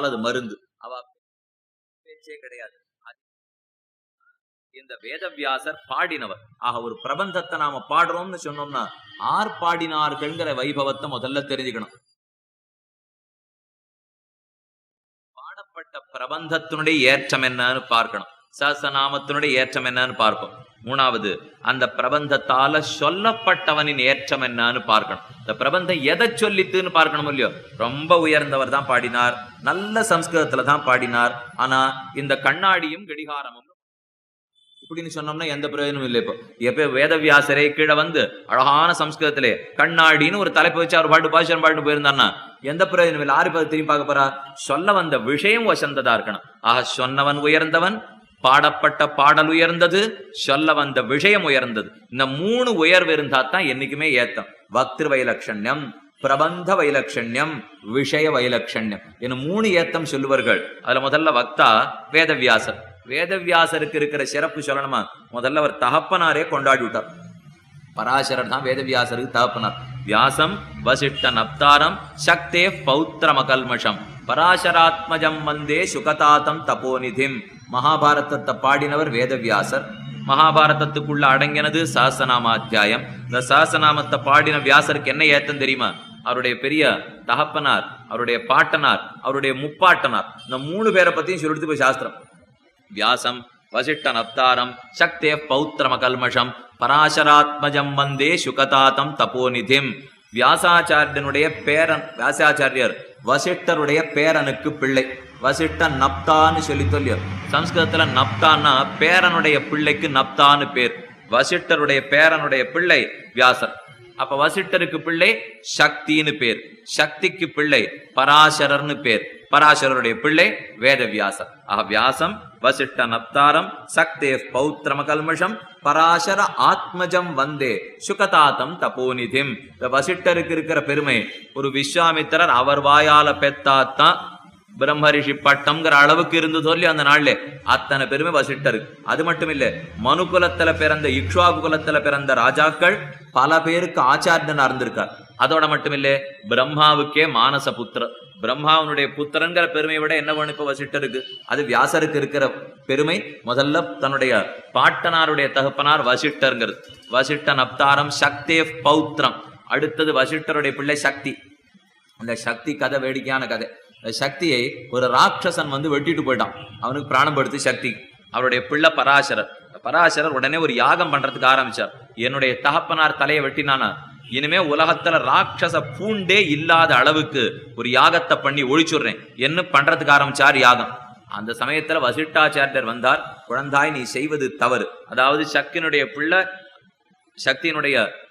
அது மருந்து. அவ பேச்சே கிடையாது. இந்த வேதவியாசர் பாடினவர். ஆக ஒரு பிரபந்தத்தை நாம பாடுறோம்னு சொன்னோம்னா ஆர் பாடினார்கள்ங்கிற வைபவத்தை முதல்ல தெரிஞ்சுக்கணும். பாடப்பட்ட பிரபந்தத்தினுடைய ஏற்றம் என்னன்னு பார்க்கணும். சஹஸ்ரநாமத்தினுடைய ஏற்றம் என்னன்னு பார்ப்போம். மூணாவது, அந்த பிரபந்தத்தால சொல்லப்பட்டவனின் ஏற்றம் என்னன்னு பார்க்கணும். இந்த பிரபந்தம் எதை சொல்லித்துன்னு பார்க்கணும் இல்லையோ. ரொம்ப உயர்ந்தவர் தான் பாடினார், நல்ல சம்ஸ்கிருதத்துல தான் பாடினார், ஆனா இந்த கண்ணாடியும் கடிகாரமும் இப்படின்னு சொன்னோம்னா எந்த பிரயோஜனமும் இல்லை. எப்ப வேதவியாசரே கீழே வந்து அழகான சம்ஸ்கிருதத்திலே கண்ணாடின்னு ஒரு தலைப்பு வச்சு அவர் பாட்டு பாஷன் பாட்டு போயிருந்தான்னா எந்த பிரயோஜனம் இல்லை. ஆறு திரும்பி பார்க்க போறா? சொல்ல வந்த விஷயம் வசந்ததா இருக்கணும். ஆக சொன்னவன் உயர்ந்தவன், பாடப்பட்ட பாடல் உயர்ந்தது, சொல்ல வந்த விஷயம் உயர்ந்தது. இந்த மூணு உயர்வு இருந்தா தான் என்னைக்குமே ஏத்தம். வக்திரு வைலட்சண்யம், பிரபந்த வைலட்சண்யம், விஷய வைலட்சண்யம் என்னும் மூணு ஏத்தம் சொல்லுவார்கள். அதுல முதல்ல வக்தா வேதவியாசர். வேதவியாசருக்கு இருக்கிற சிறப்பு சொல்லணுமா? முதல்ல அவர் தகப்பனாரே கொண்டாடி விட்டார். பராசரர் தான் வேதவியாசருக்கு தகப்பனார். வியாசம் வசிஷ்ட நப்தாரம் சக்தே பௌத்திரமகல்மஷம் பராசராத்மஜம் வந்தே சுகதாதம் தபோநிதிம். மகாபாரதத்தை பாடினவர் வேதவியாசர். மகாபாரதத்துக்குள்ள அடங்கினது சஹஸ்ரநாமாத்தியாயம். இந்த சஹஸ்ரநாமத்தை பாடின வியாசருக்கு என்ன ஏத்தம் தெரியுமா? அவருடைய பெரிய தகப்பனார், அவருடைய பாட்டனார், அவருடைய முப்பாட்டனார், இந்த மூணு பேரை பத்தியும் சொல்லிட்டு போய் சாஸ்திரம். வியாசம் வசிஷ்ட நப்தாரம் சக்தே பௌத்திரமகல்மஷம் பராசராத்மஜம் வந்தே சுகதாதம் தபோநிதிம். வியாசாச்சாரியனுடைய பேரன், வியாசாச்சாரியர் வசிஷ்டருடைய பேரனுக்கு பிள்ளை. வசிஷ்ட நப்தான்னு சொல்லி சொல்லியோ. சம்ஸ்கிருதத்துல நப்தான்னா பேரனுடைய பிள்ளைக்கு நப்தான்னு பேர். வசிஷ்டருடைய பேரனுடைய பிள்ளை வியாசர். அப்ப வசிஷ்டருக்கு பிள்ளை சக்தின்னு பேர், சக்திக்கு பிள்ளை பராசரர்னு பேர், பராசரருடைய பிள்ளை வேதவியாசர். ஆக வியாசம் வசிஷ்ட நப்தாரம் சக்தே பௌத்திரமகல்மஷம் பராசர ஆத்மஜம் வந்தே சுகதாதம் தபோநிதிம். இந்த வசிஷ்டருக்கு இருக்கிற பெருமை, ஒரு விஸ்வாமித்திரர் அவர் வாயால பெத்தாத்தான் பிரம்மரிஷி பட்டம்ங்கிற அளவுக்கு இருந்து சொல்லி அந்த நாள்ல அத்தனை பெருமை வசிஷ்டருக்கு. அது மட்டும் இல்ல, மனு குலத்துல பிறந்த இக்ஷ்வாகு குலத்துல பிறந்த ராஜாக்கள் பல பேருக்கு ஆச்சாரியனா இருந்திருக்கார். அதோட மட்டும் இல்ல, பிரம்மாவுக்கே மானச புத்திர, பிரம்மாவனுடைய புத்திரங்கிற பெருமையை விட என்ன வேணும் இப்ப வசிஷ்டருக்கு? அது வியாசருக்கு இருக்கிற பெருமை. முதல்ல தன்னுடைய பாட்டனாருடைய தகப்பனார் வசிஷ்டர்ங்கிறது. வசிஷ்ட நப்தாரம் சக்தே பௌத்திரம். அடுத்தது வசிஷ்டருடைய பிள்ளை சக்தி. அந்த சக்தி கதை வேடிக்கையான கதை. சக்தியை ஒரு ராட்சசன் வந்து வெட்டிட்டு போயிட்டான், அவனுக்கு பிராணம் படுத்து சக்தி. அவருடைய பிள்ளை பராசரர். பராசரர் உடனே ஒரு யாகம் பண்றதுக்கு ஆரம்பிச்சார். என்னுடைய தகப்பனார் தலையை வெட்டினானா இனிமே உலகத்துல ராட்சச பூண்டே இல்லாத அளவுக்கு ஒரு யாகத்தை பண்ணி ஒழிச்சுடுறேன் என்ன பண்றதுக்கு ஆரம்பிச்சார் யாகம். அந்த சமயத்துல வசிஷ்டாச்சாரியர் வந்தார். குழந்தாய், நீ செய்வது தவறு. அதாவது சக்தியினுடைய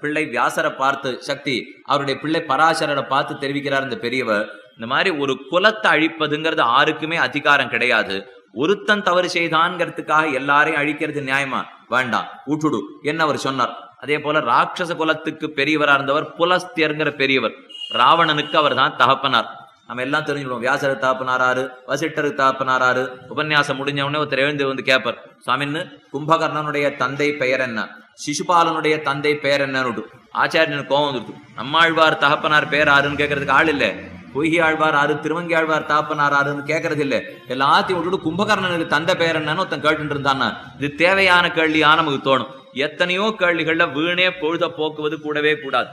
பிள்ளை வியாசரை பார்த்து சக்தி அவருடைய பிள்ளை பராசரரை பார்த்து தெரிவிக்கிறார் இந்த பெரியவர், இந்த மாதிரி ஒரு குலத்தை அழிப்பதுங்கிறது யாருக்குமே அதிகாரம் கிடையாது. ஒருத்தன் தவறு செய்தான்ங்கிறதுக்காக எல்லாரையும் அழிக்கிறது நியாயமா? வேண்டாம், விட்டுடு என்ன அவர் சொன்னார். அதே போல ராட்சச குலத்துக்கு பெரியவரா இருந்தவர் புலஸ்தியர்ங்கிற பெரியவர். ராவணனுக்கு அவர் தான் தகப்பனார். நம்ம எல்லாம் தெரிஞ்சுக்கணும். வியாசருக்கு தகப்பனாராரு, வசிஷ்டருக்கு தகப்பனாராரு. உபன்யாசம் முடிஞ்ச உடனே ஒருத்தர் எழுந்து வந்து கேட்பார், சுவாமின்னு கும்பகர்ணனுடைய தந்தை பெயர் என்ன, சிசுபாலனுடைய தந்தை பெயர் என்னன்னு ஆச்சாரியனுக்கு கோபம் வந்துருக்கு. நம்மாழ்வார் தகப்பனார் பேர் ஆறுன்னு கேட்கறதுக்கு ஆள் இல்லை. பொய்கி ஆழ்வார் ஆறு, திருவங்கி ஆழ்வார் தாப்பனார் ஆறுன்னு கேட்கறது இல்லை. எல்லாத்தையும் விட்டுட்டு கும்பகர்ணனுக்கு தந்தை பெயர் என்னன்னு ஒருத்தன் கேட்டு இருந்தான்னா இது தேவையான கேள்வியா நமக்கு தோணும். எத்தனையோ கேள்விகள்ல வீணே பொழுத போக்குவது கூடவே கூடாது.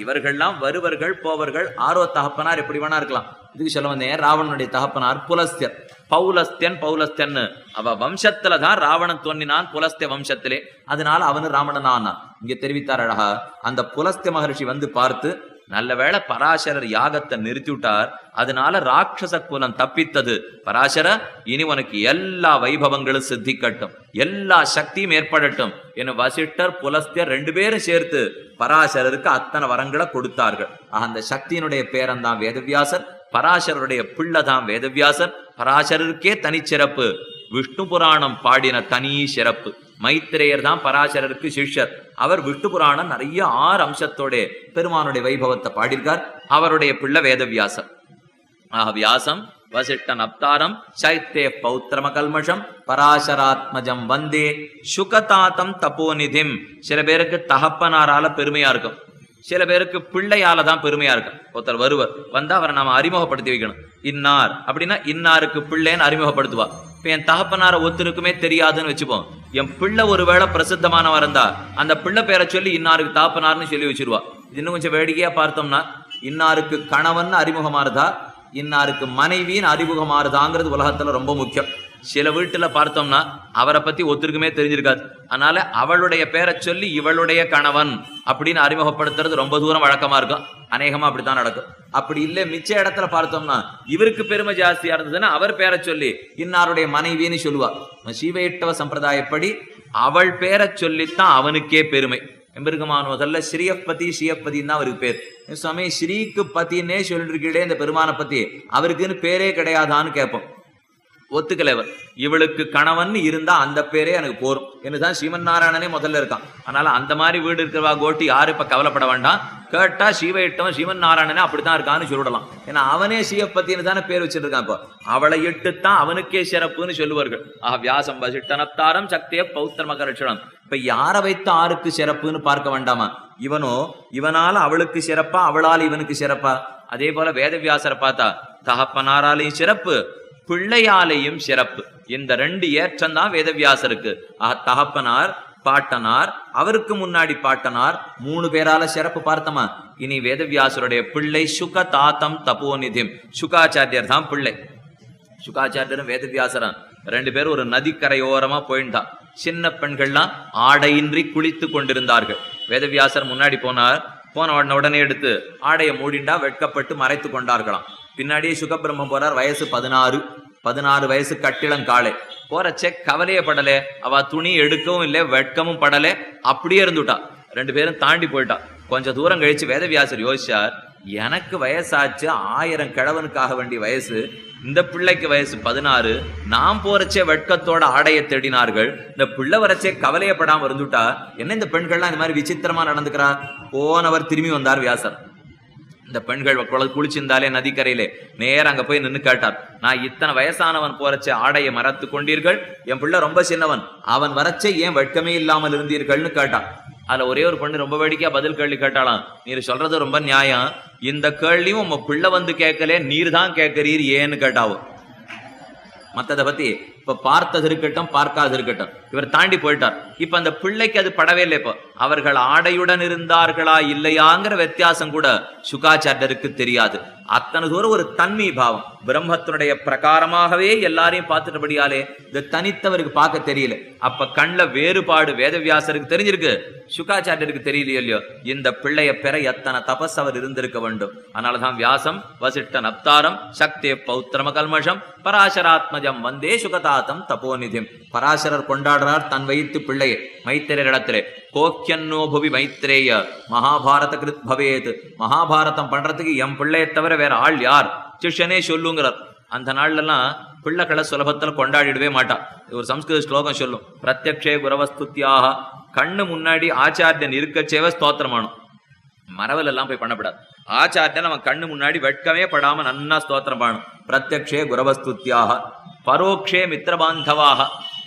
இவர்கள்லாம் வருவர்கள் போவர்கள். ஆரோ தகப்பனார் எப்படி வேணா இருக்கலாம். இதுக்கு சொல்ல வந்தேன், ராவணனுடைய தகப்பனார் புலஸ்தியர். பௌலஸ்தியன் அவ வம்சத்துலதான் ராவணன் தோன்றினான், புலஸ்திய வம்சத்திலே. அதனால அவனு ராவணன் ஆனான். இங்க தெரிவித்தார் அழகா. அந்த புலஸ்திய மகர்ஷி வந்து பார்த்து, நல்ல வேளை பராசரர் யாகத்தை நிறுத்தி விட்டார், அதனால ராட்சச குலம் தப்பித்தது. பராசர, இனி உனக்கு எல்லா வைபவங்களும் சித்திக்கட்டும், எல்லா சக்தியும் ஏற்படட்டும் என வசிஷ்டர் புலஸ்தியர் ரெண்டு பேரும் சேர்த்து பராசரருக்கு அத்தனை வரங்களை கொடுத்தார்கள். அந்த சக்தியினுடைய பேரன் தான் வேதவியாசர். பராசரருடைய பிள்ளைதான் வேதவியாசர். பராசரருக்கே தனிச்சிறப்பு. விஷ்ணு புராணம் பாடின தனி சிறப்பு. மைத்திரேயர் தான் பராசரருக்கு சிஷ்யர். அவர் விஷ்ணு புராணம் நிறைய 6 அம்சத்தோட பெருமானுடைய வைபவத்தை பாடியிருக்கார். அவருடைய பிள்ளை வேதவியாசர். வியாசம் வசிஷ்ட நப்தாரம் சைத்தே பௌத்திரமகல்மஷம் பராசராத்மஜம் வந்தே சுகதாதம் தபோநிதிம். சில பேருக்கு தகப்பனாரால பெருமையா இருக்கும். சில பேருக்கு பிள்ளையால தான் பெருமையா இருக்கு. ஒருத்தர் வருவர் வந்தா அவரை நாம அறிமுகப்படுத்தி வைக்கணும். இன்னார் அப்படின்னா இன்னாருக்கு பிள்ளைன்னு அறிமுகப்படுத்துவா. இப்ப என் தகப்பனார ஒருத்தருக்குமே தெரியாதுன்னு வச்சுப்போம். என் பிள்ளை ஒருவேளை பிரசித்தமானவா இருந்தா அந்த பிள்ளை பேரை சொல்லி இன்னாருக்கு தாப்பனார்னு சொல்லி வச்சிருவா. இது இன்னும் கொஞ்சம் வேடிக்கையா பார்த்தோம்னா, இன்னாருக்கு கணவன் அறிமுகமாறுதா, இன்னாருக்கு மனைவின்னு அறிமுகமாறுதாங்கிறது உலகத்துல ரொம்ப முக்கியம். சில வீட்டுல பார்த்தோம்னா அவரை பத்தி ஒருத்தருக்குமே தெரிஞ்சிருக்காது. அதனால அவளுடைய பேரை சொல்லி இவளுடைய கணவன் அப்படின்னு அறிமுகப்படுத்துறது ரொம்ப தூரம் வழக்கமா இருக்கும். அநேகமா அப்படித்தான் நடக்கும். அப்படி இல்லை மிச்ச இடத்துல பார்த்தோம்னா இவருக்கு பெருமை ஜாஸ்தியா இருந்ததுன்னா அவர் பேரை சொல்லி இன்னாருடைய மனைவின்னு சொல்லுவா. சீவையிட்டவ சம்பிரதாயப்படி அவள் பேரை சொல்லித்தான் அவனுக்கே பெருமை. எம்பெருமான் முதல்ல ஸ்ரீயப்பதி ஸ்ரீயப்பதின்னு தான் அவருக்கு பேர். சுவாமி ஸ்ரீக்கு பத்தின்னே சொல்லிட்டு இருக்கீடே இந்த பெருமானை பத்தி, அவருக்குன்னு பேரே கிடையாதான்னு கேட்போம். ஒத்துக்கலைவர். இவளுக்கு கணவன் இருந்தா அந்த பேரே எனக்கு போரும் என்னதான் ஸ்ரீமன் நாராயணனே முதல்ல இருக்கான். அதனால அந்த மாதிரி வீடு இருக்கிறவா கோட்டி யாரும் இப்ப கவலைப்பட வேண்டாம். கேட்டா ஸ்ரீவையிட்டவன் ஸ்ரீமன் நாராயணனே அப்படித்தான் இருக்கான்னு சொல்லிடலாம். ஏன்னா அவனே ஸ்ரீயப்பத்தின்னு தானே பேர் வச்சிருக்கான். இப்போ அவளை இட்டுத்தான் அவனுக்கே சிறப்புன்னு சொல்லுவார்கள். வியாசம் வசிட்டனப்தாரம் சக்திய பௌத்திரமகரட்சணம். இப்ப யாரை வைத்து ஆருக்கு சிறப்புன்னு பார்க்க வேண்டாமா? இவனால அவளுக்கு சிறப்பா, அவளால் இவனுக்கு சிறப்பா? அதே போல வேதவியாசரை பார்த்தா தகப்பனாராலையும் சிறப்பு, பிள்ளையாலையும் சிறப்பு. இந்த ரெண்டு ஏற்றம் தான் வேதவியாசருக்கு. தகப்பனார், பாட்டனார், அவருக்கு முன்னாடி பாட்டனார், 3 பேரால சிறப்பு பார்த்தமா. இனி வேதவியாசருடைய பிள்ளை சுக தாத்தம் தபோநிதிம். சுகாச்சாரியர் தான் பிள்ளை. சுகாச்சாரியரும் வேதவியாசரும் 2 பேரும் ஒரு நதிக்கரையோரமா போயிட்டா. சின்ன பெண்கள்லாம் ஆடையின்றி குளித்து கொண்டிருந்தார்கள். வேதவியாசர் முன்னாடி போனார். போன உடனே எடுத்து ஆடையை மூடிண்டா வெட்கப்பட்டு மறைத்து கொண்டார்களாம். பின்னாடியே சுகபிரம்மம் போறார். வயசு 16 வயசு, கட்டிளங்காலை. போறச்சே கவலையே படலே, அவ துணி எடுக்கவும் இல்லை, வெட்கமும் படலே, அப்படியே இருந்துட்டா. 2 பேரும் தாண்டி போயிட்டா. கொஞ்சம் தூரம் கழிச்சு வேதவியாசர் யோசிச்சார், எனக்கு வயசாச்சு 1000 கிழவனுக்காக வேண்டிய வயசு, இந்த பிள்ளைக்கு வயசு 16, நாம் போறச்சே வெட்கத்தோட ஆடையை தேடினார்கள், இந்த பிள்ளை வரச்சே கவலையப்படாம இருந்துட்டா, என்ன இந்த பெண்கள்லாம் இந்த மாதிரி விசித்திரமா நடந்துக்கிறா? போனவர் திரும்பி வந்தார் வியாசர். இந்த பெண்கள் குளிச்சிருந்தாலே நதிக்கரையிலே நேரம் அங்க போய் நின்று கேட்டார், நான் இத்தனை வயசானவன் போறச்சே ஆடையை மறத்து கொண்டீர்கள், என் பிள்ளை ரொம்ப சின்னவன், அவன் வரச்சே ஏன் வெட்கமே இல்லாமல் இருந்தீர்கள்னு கேட்டான். அதுல ஒரே ஒரு பொண்ணு ரொம்ப வேடிக்கையா பதில் கேள்வி கேட்டாலாம். நீர் சொல்றது ரொம்ப நியாயம், இந்த கேள்வியும் உங்க பிள்ளை வந்து கேட்கலே, நீர் தான் கேட்கிறீர் ஏன்னு கேட்டாவும். மற்றதை பத்தி இப்ப பார்த்தது இருக்கட்டும், பார்க்காது இருக்கட்டும், இவர் தாண்டி போயிட்டார். இப்ப அந்த பிள்ளைக்கு அது படவே இல்லை. இப்போ அவர்கள் ஆடையுடன் இருந்தார்களா இல்லையாங்கிற வித்தியாசம் கூட சுகாச்சாரியருக்கு தெரியாது. அத்தனை தூரம் ஒரு தன்மை பாவம், பிரம்மத்தினுடைய பிரகாரமாகவே எல்லாரையும் பார்த்துட்டபடியாலே இந்த தனித்தவருக்கு பார்க்க தெரியல. அப்ப கண்ல வேறுபாடு வேதவியாசருக்கு தெரிஞ்சிருக்கு, சுகாச்சாரியருக்கு தெரியலையோ இல்லையோ. இந்த பிள்ளைய பெற எத்தனை தபஸ் அவர் இருந்திருக்க வேண்டும். அதனாலதான் வியாசம் வசிட்ட நப்தாரம் சக்தே பௌத்திரம கல்மஷம் பராசராத்மஜம் வந்தே சுகதாத்தம் தபோநிதிம். பராசரர் கொண்டாடுறார் தன் வயிற்று பிள்ளையை மைத்திரரிடத்திலே. கோக்கியன்னோ புவி மைத்ரேய மகாபாரத கிருத் பவேத். மகாபாரதம் பண்றதுக்கு என் பிள்ளையை தவிர வேற ஆள் யார்? சிஷ்யனே சொல்லுங்கிறார். அந்த நாள்லாம் பிள்ளைகளை சுலபத்துல கொண்டாடிடவே மாட்டான். ஒரு சம்ஸ்கிருத ஸ்லோகம் சொல்லும், பிரத்யக்ஷே குரவஸ்துத்தியாக. கண்ணு முன்னாடி ஆச்சாரியன் இருக்கச்சேவ ஸ்தோத்திரமானும். மரவல் எல்லாம் போய் பண்ணப்படாது. ஆச்சாரியன் அவன் கண்ணு முன்னாடி வெட்கமே படாம நன்னா ஸ்தோத்திரம் பானும். பிரத்யக்ஷே குரவஸ்துத்தியாக பரோக்ஷே மித்திரபாந்தவாக.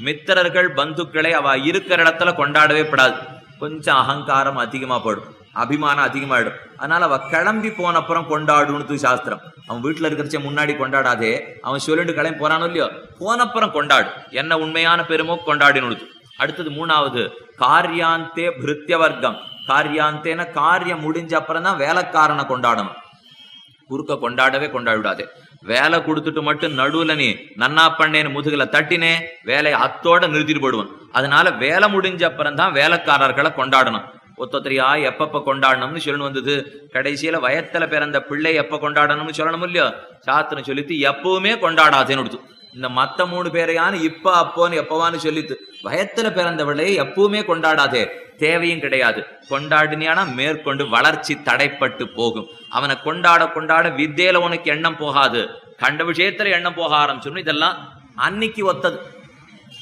மித்திரர்கள் பந்துக்களை அவ இருக்கிற இடத்துல கொண்டாடவே படாது. கொஞ்சம் அகங்காரம் அதிகமா போடும், அபிமானம் அதிகமாயிடும். அதனால அவ கிளம்பி போனப்புறம் கொண்டாடுன்னு சாஸ்திரம். அவன் வீட்டுல இருக்கிறச்சே முன்னாடி கொண்டாடாதே, அவன் சொல்லிட்டு கிளம்பி போறானோ இல்லையோ, போனப்புறம் கொண்டாடு. என்ன உண்மையான பெருமோ கொண்டாடினு. அடுத்தது 3வது காரியாந்தே பிருத்திய வர்க்கம். காரியாந்தேன காரியம் முடிஞ்ச அப்புறம் தான் வேலைக்காரனை கொண்டாடணும். குறுக்க கொண்டாடவே கொண்டாடாதே. வேலை கொடுத்துட்டு மட்டும் நடுவுல நீ நன்னா பண்ணேன்னு முதுகுல தட்டினே வேலையை அத்தோட நிறுத்திட்டு போடுவான். அதனால வேலை முடிஞ்ச அப்புறம் தான் வேலைக்காரர்களை கொண்டாடணும். ஒத்தொத்தரியா எப்பப்ப கொண்டாடணும்னு சொல்லணும் வந்தது. கடைசியில வயத்துல பிறந்த பிள்ளை எப்ப கொண்டாடணும்னு சொல்லணும் இல்லையோ, சாஸ்திரம் சொல்லித்து எப்பவுமே கொண்டாடாதேன்னு கொடுத்து. இந்த மத்த 3 பேரையானு இப்ப அப்போன்னு எப்பவான்னு சொல்லித்து, வயத்துல பிறந்தவளை எப்பவுமே கொண்டாடாதே, தேவையும் கிடையாது. கொண்டாடினியானா மேற்கொண்டு வளர்ச்சி தடைப்பட்டு போகும். அவனை கொண்டாட கொண்டாட வித்தியில உனக்கு எண்ணம் போகாது, கண்ட விஷயத்துல எண்ணம் போக ஆரம்பிச்சிடும். இதெல்லாம் அன்னைக்கு ஒத்தது.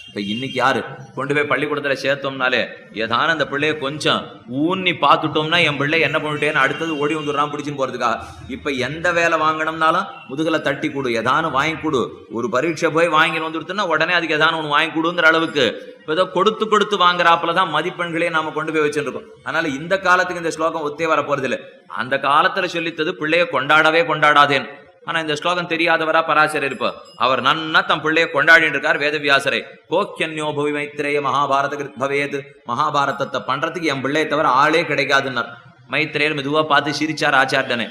இப்ப இன்னைக்கு யாரு கொண்டு போய் பள்ளிக்கூடத்துல சேர்த்தோம்னாலே ஏதான அந்த பிள்ளைய கொஞ்சம் ஊன்னி பார்த்துட்டோம்னா என் பிள்ளை என்ன பண்ணிட்டேன்னு அடுத்தது ஓடி வந்துடுறான் பிடிச்சின்னு போறதுக்காக. இப்ப எந்த வேலை வாங்கணும்னாலும் முதுகலை தட்டி கொடு, ஏதானு வாங்கி கொடு. ஒரு பரீட்சை போய் வாங்கின்னு வந்துடுத்துன்னா உடனே அதுக்கு ஏதானு ஒன்று வாங்கி கொடுங்கிற அளவுக்கு இப்போ ஏதோ கொடுத்து கொடுத்து வாங்குறாப்புலதான் மதிப்பெண்களே நாம கொண்டு போய் வச்சுருக்கோம். அதனால இந்த காலத்துக்கு இந்த ஸ்லோகம் ஒத்தே வர போறது இல்லை. அந்த காலத்துல சொல்லித்தது பிள்ளைய கொண்டாடவே கொண்டாடாதேன்னு. ஆனா இந்த ஸ்லோகம் தெரியாதவரா பராசரர் இருப்பார். அவர் நன்னா தம் பிள்ளைய கொண்டாடிட்டு இருக்கார் வேதவியாசரை. கோக்கியன்யோ புவி மைத்ரேய மகாபாரத பவேது, மகாபாரதத்தை பண்றதுக்கு என் பிள்ளையை தவிர ஆளே கிடைக்காதுன்னார். மைத்ரேயர் மெதுவா பார்த்து சிரிச்சார் ஆச்சார்டனே.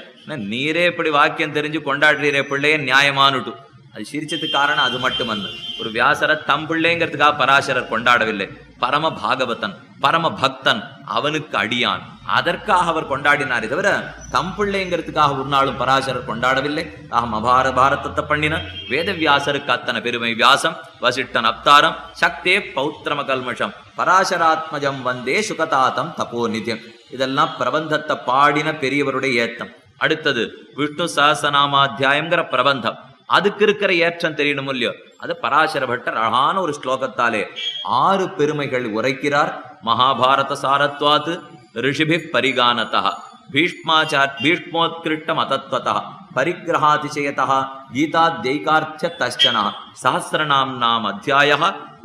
நீரே இப்படி வாக்கியம் தெரிஞ்சு கொண்டாடுறீரே பிள்ளைய நியாயமானுட்டு. அது சிரிச்சதுக்கு காரணம் அது மட்டுமல்ல, ஒரு வியாசரை தம் பிள்ளைங்கிறதுக்காக பராசரர் கொண்டாடவில்லை. பரம பாகவதன், பரம பக்தன், அவனுக்கு அடியான், அதற்காக அவர் கொண்டாடினாரே தவிர தம் பிள்ளைங்கிறதுக்காக ஒரு நாளும் பராசரர் கொண்டாடவில்லை. பாரதத்தை பண்ணின வேதவியாசருக்கு அத்தனை பெருமை. வியாசம் வசிஷ்டன் அப்தாரம் சக்தே பௌத்திரம கல்மஷம் பராசராத்மஜம் வந்தே சுகதாதம் தபோ நித்யம். இதெல்லாம் பிரபந்தத்தை பாடின பெரியவருடைய ஏத்தம். அடுத்தது விஷ்ணு சஹஸ்ரநாமாத்தியாயம்ங்கிற பிரபந்தம், அதுக்கு இருக்கிற ஏற்றம் தெரியணும் இல்லையோ. அது பராசர பட்டர் அழகான ஒரு ஸ்லோகத்தாலே 6 பெருமைகள் உரைக்கிறார். மகாபாரத சாரத்வாத் ரிஷிபி பரிகானதா பீஷ்மோத்கிருஷ்ட மதத்வதா பரிகிரகாதிசயதா கீதாத்யைகார்த்திய தஷ்சனா சஹஸ்ரநாம் அத்தியாய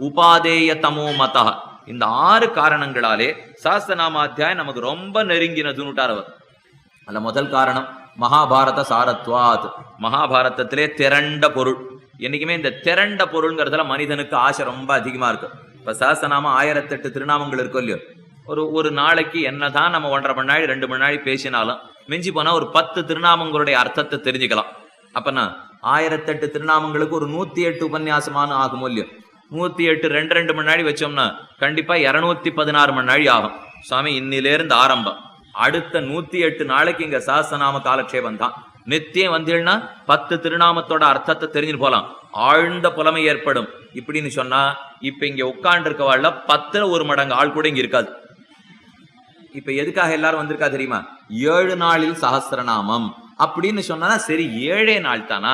உபாதேய தமோ மதா. இந்த 6 காரணங்களாலே சஹஸ்ரநாமாத்தியாயம் நமக்கு ரொம்ப நெருங்கினதுன்னுட்டார் அவர். அல்ல முதல் காரணம் மகாபாரத சாரத்வாத். மகாபாரதத்திலே திரண்ட பொருள். என்னைக்குமே இந்த திரண்ட பொருள்ங்கிறதுல மனிதனுக்கு ஆசை ரொம்ப அதிகமா இருக்கு. இப்ப சஹஸ்ரநாமம் 1008 திருநாமங்கள் இருக்கும் இல்லையோ. ஒரு நாளைக்கு என்னதான் நம்ம 1.5 மணி நேரம் 2 மணி நேரம் பேசினாலும் மிஞ்சி போனா ஒரு 10 திருநாமங்களுடைய அர்த்தத்தை தெரிஞ்சுக்கலாம். அப்பனா 1008 திருநாமங்களுக்கு ஒரு 108 உபன்யாசமான ஆகும் இல்லையோ. 108 2 மணி நேரம் வச்சோம்னா கண்டிப்பா 216 மணி நேரம் ஆகும். சுவாமி இன்னிலிருந்து ஆரம்பம் அடுத்த 108 நாளைக்கு இங்க சஹஸ்ரநாம காலக்ஷேபம் தான். நித்தியம் வந்தீங்கன்னா 10 திருநாமத்தோட அர்த்தத்தை தெரிஞ்சுட்டு போலாம். ஆழ்ந்த புலமை ஏற்படும். இப்படின்னு சொன்னா இப்ப இங்க உட்கார்ந்து இருக்கவாழ்ல 10ல் 1 மடங்கு ஆள் கூட இங்க இருக்காது. இப்ப எதுக்காக எல்லாரும் வந்திருக்கா தெரியுமா? 7 நாளில் சஹஸ்ரநாமம் அப்படின்னு சொன்னா சரி 7 நாள் தானா,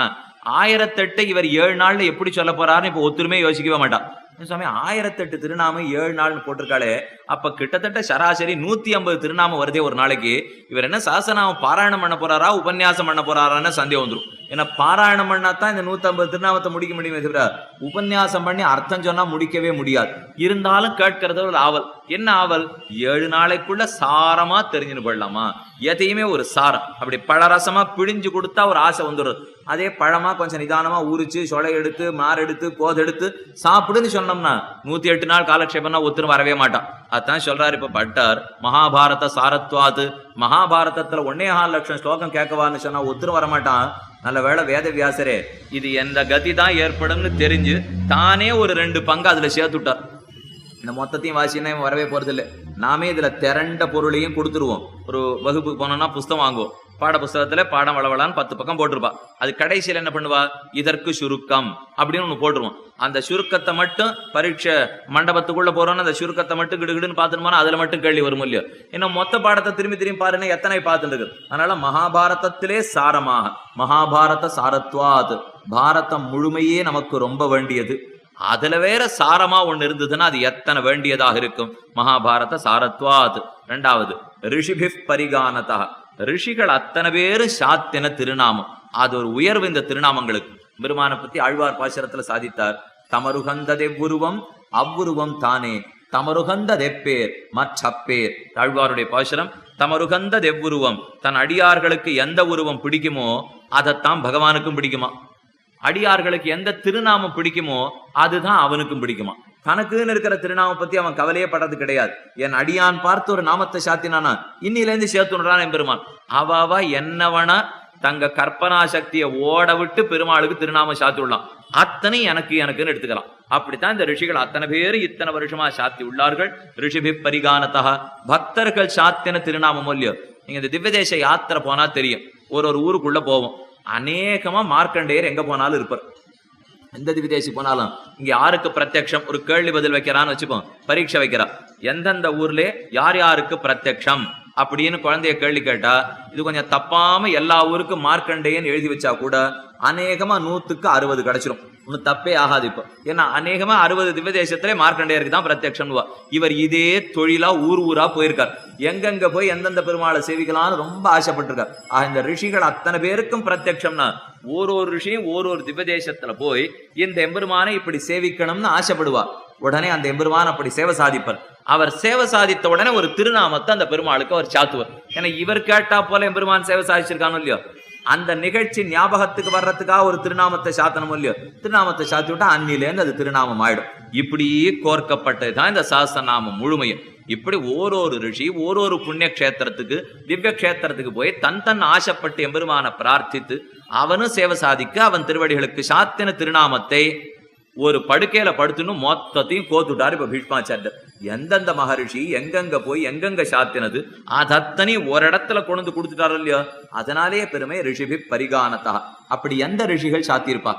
1008 இவர் 7 நாள்ல எப்படி சொல்ல போறாருன்னு இப்ப ஒத்துருமே யோசிக்கவே மாட்டான். சுவாமி 1008 திருநாமம் 7 நாள்னு போட்டிருக்காளே, அப்ப கிட்டத்தட்ட சராசரி 150 திருநாமம் வருதே ஒரு நாளைக்கு. இவர் என்ன சஹஸ்ரநாமம் பாராயணம் பண்ண போறாரா உபன்யாசம் பண்ண போறாரான்னு சந்தேகம் வந்துடும். ஏன்னா பாராயணம் பண்ணாதான் இந்த 150 திருநாமத்தை முடிக்க முடியுமே தவிர உபன்யாசம் பண்ணி அர்த்தம் சொன்னா முடிக்கவே முடியாது. இருந்தாலும் கேட்கறது ஒரு ஆவல். என்ன ஆவல்? 7 நாளைக்குள்ள சாரமா தெரிஞ்சுன்னு போடலாமா? எதையுமே ஒரு சாரம் அப்படி பழரசமா பிழிஞ்சு கொடுத்தா ஒரு ஆசை வந்துடுறது. அதே பழமா கொஞ்சம் நிதானமா ஊறிச்சு சொலை எடுத்து மாறு எடுத்து கோதெடுத்து சாப்பிடுன்னு சொன்னோம்னா 108 நாள் காலக்ஷேபம்னா ஒத்துன்னு வரவே மாட்டான். அதான் சொல்றாரு இப்ப பட்டர். மகாபாரத சாரத்வாது, மகாபாரதத்துல 1.25 லட்சம் ஸ்லோகம் கேட்கவான்னு சொன்னா ஒத்துன்னு வரமாட்டான். நல்ல வேளை வேத வியாசரே இது எந்த கதி தான் ஏற்படும்னு தெரிஞ்சு தானே ஒரு 2 பங்கு அதுல சேர்த்துட்டார். இந்த மொத்தத்தையும் வாசினா வரவே போறது இல்லை. நாமே இதுல திரண்ட பொருளையும் கொடுத்துருவோம். ஒரு வகுப்புக்கு போனோம்னா புஸ்தகம் வாங்குவோம். பாட புஸ்தகத்துல பாடம் வளவலான்னு 10 பக்கம் போட்டிருப்பா. அது கடைசியில் என்ன பண்ணுவா? இதற்கு சுருக்கம் அப்படின்னு ஒண்ணு போட்டுருவோம். அந்த சுருக்கத்தை மட்டும் பரீட்சை மண்டபத்துக்குள்ள போறோம்னா அந்த சுருக்கத்தை மட்டும் கிடுகிடுன்னு பார்த்துட்டு அதுல மட்டும் கேள்வி வரும் இல்லையோ. இன்னும் மொத்த பாடத்தை திரும்பி பாருன்னு எத்தனை பார்த்துட்டு இருக்கு. அதனால மகாபாரதத்திலே சாரமாக மகாபாரத சாரத்வாத், பாரதம் முழுமையே நமக்கு ரொம்ப வேண்டியது. அதுல வேற சாரமா ஒண்ணு இருந்ததுன்னா அது எத்தனை வேண்டியதாக இருக்கும். மகாபாரத சாரத்வாத். 2வது ரிஷிபி பரிகானதா, ரிஷிகள் அத்தனை பேரும் சாத்தின திருநாமம். அது ஒரு உயர்வு இந்த திருநாமங்களுக்கு. பெருமானை பத்தி ஆழ்வார் பாசுரத்துல சாதித்தார். தமருகந்த தெவ்வுருவம் அவ்வுருவம் தானே தமருகந்த தெப்பேர் மற்றப்பேர். ஆழ்வாருடைய பாசுரம். தமருகந்த தெவ்வுருவம், தன் அடியார்களுக்கு எந்த உருவம் பிடிக்குமோ அதைத்தான் பகவானுக்கும் பிடிக்குமா. அடியார்களுக்கு எந்த திருநாமம் பிடிக்குமோ அதுதான் அவனுக்கும் பிடிக்குமா. தனக்குன்னு இருக்கிற திருநாமம் பத்தி அவன் கவலையே படுறது கிடையாது. என் அடியான் பார்த்து ஒரு நாமத்தை சாத்தினானா இன்னிலேருந்து சேர்த்துறான் என் பெருமான். அவாவா என்னவனா தங்க கற்பனா சக்தியை ஓட விட்டு பெருமாளுக்கு திருநாமம் சாத்தி விடலாம். அத்தனை எனக்குன்னு எடுத்துக்கலாம். அப்படித்தான் இந்த ரிஷிகள் அத்தனை பேர் இத்தனை வருஷமா சாத்தி உள்ளார்கள். ரிஷிபி பரிகானதா, பக்தர்கள் சாத்தின திருநாமம் இல்லையோ. நீங்க இந்த திவ்யதேச யாத்திரை போனா தெரியும். ஒரு ஊருக்குள்ள போவோம். அநேகமா மார்க்கண்டேயர் எங்க போனாலும் இருப்பார். எந்த திவ்யதேசி போனாலும் இங்க யாருக்கு பிரத்யக்ஷம் ஒரு கேள்வி பதில் வைக்கிறான்னு வச்சுப்போம். பரீட்சை வைக்கிறா. எந்தெந்த ஊர்ல யார் யாருக்கு பிரத்யக்ஷம் அப்படின்னு குழந்தைய கேள்வி கேட்டா இது கொஞ்சம் தப்பாம எல்லா ஊருக்கும் மார்க்கண்டேயன் எழுதி வச்சா கூட அநேகமா 100க்கு 60 கிடைச்சிரும். ஒன்னும் தப்பே ஆகாது. இப்போ ஏன்னா அநேகமா 60 திவ்ய தேசத்திலே மார்க்கண்டேயருக்கு தான் பிரத்யக்ஷம். இவர் இதே தொழிலா ஊர் ஊரா போயிருக்கார். எங்கெங்க போய் எந்தெந்த பெருமாளை சேவிக்கலாம்னு ரொம்ப ஆசைப்பட்டிருக்கார். இந்த ரிஷிகள் அத்தனை பேருக்கும் பிரத்யக்ஷம்னா ஒரு ரிஷியும் ஒரு திவ்ய தேசத்துல போய் இந்த எம்பெருமானை இப்படி சேவிக்கணும்னு ஆசைப்படுவா. உடனே அந்த எம்பெருமான் அப்படி சேவை சாதிப்பார். அவர் சேவை சாதித்த உடனே ஒரு திருநாமத்தை அந்த பெருமாளுக்கு அவர் சாத்துவார். ஏன்னா இவர் கேட்டா போல எம்பெருமான் சேவை சாதிச்சிருக்கானோ இல்லையோ, அந்த நிகழ்ச்சி ஞாபகத்துக்கு வர்றதுக்காக ஒரு திருநாமத்தை சாத்தணும் இல்லையோ, திருநாமத்தை சாத்தி விட்டா அன்னிலேருந்து அது திருநாமம் ஆயிடும். இப்படி கோர்க்கப்பட்டதுதான் இந்த சஹஸ்ரநாமம் முழுமையும். இப்படி ஒரு ரிஷி ஒரு புண்ணிய கஷேத்திரத்துக்கு திவ்ய கஷேத்திரத்துக்கு போய் தன் ஆசைப்பட்டு எம்பெருமான பிரார்த்தித்து அவனும் சேவை சாதிக்க அவன் திருவடிகளுக்கு சாத்தின திருநாமத்தை ஒரு படுக்கையில படுத்துன்னு மொத்தத்தையும் கோத்துட்டாரு. இப்ப பீஷ்மாச்சாரியர் எந்தெந்த மகரிஷி எங்கெங்க போய் எங்கெங்க சாத்தினது அதத்தனி ஒரு இடத்துல கொண்டு கொடுத்துட்டாரு இல்லையோ, அதனாலேயே பெருமை ரிஷிபி பரிகானத்தா. அப்படி எந்த ரிஷிகள் சாத்தியிருப்பா?